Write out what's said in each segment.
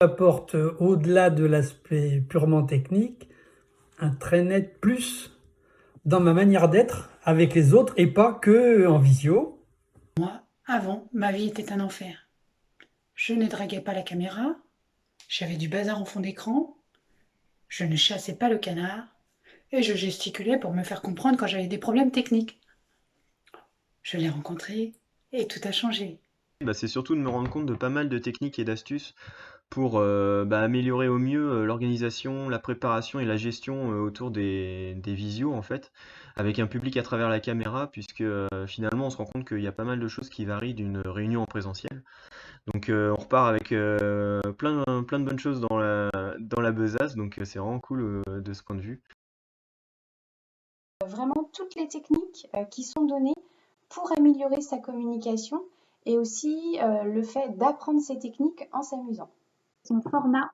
apporte, au-delà de l'aspect purement technique, un très net plus dans ma manière d'être avec les autres et pas que en visio. Avant, ma vie était un enfer. Je ne draguais pas la caméra, j'avais du bazar en fond d'écran, je ne chassais pas le canard, et je gesticulais pour me faire comprendre quand j'avais des problèmes techniques. Je l'ai rencontré, et tout a changé. Bah, c'est surtout de me rendre compte de pas mal de techniques et d'astuces pour améliorer au mieux l'organisation, la préparation et la gestion autour des visios en fait, avec un public à travers la caméra, puisque finalement on se rend compte qu'il y a pas mal de choses qui varient d'une réunion en présentiel. Donc on repart avec plein de bonnes choses dans la besace, donc c'est vraiment cool de ce point de vue. Vraiment toutes les techniques qui sont données pour améliorer sa communication et aussi le fait d'apprendre ces techniques en s'amusant. Son format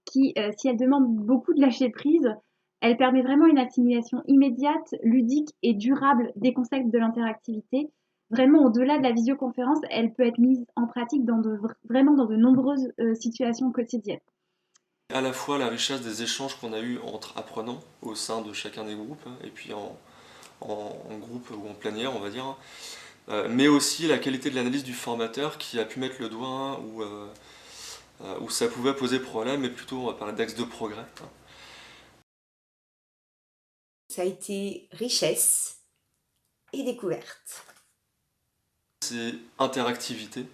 qui, si elle demande beaucoup de lâcher prise, elle permet vraiment une assimilation immédiate, ludique et durable des concepts de l'interactivité. Vraiment, au-delà de la visioconférence, elle peut être mise en pratique vraiment dans de nombreuses situations quotidiennes. À la fois la richesse des échanges qu'on a eus entre apprenants au sein de chacun des groupes, et puis en groupe ou en plénière, on va dire, mais aussi la qualité de l'analyse du formateur qui a pu mettre le doigt où ça pouvait poser problème, et plutôt on va parler d'axe de progrès. Ça a été richesse et découverte. C'est interactivité,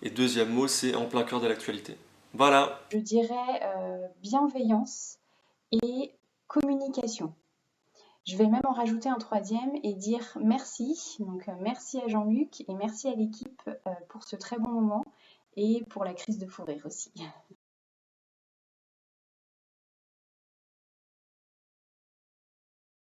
et deuxième mot, c'est en plein cœur de l'actualité. Voilà. Je dirais bienveillance et communication. Je vais même en rajouter un troisième et dire merci. Donc merci à Jean-Luc et merci à l'équipe pour ce très bon moment et pour la crise de fou rire aussi.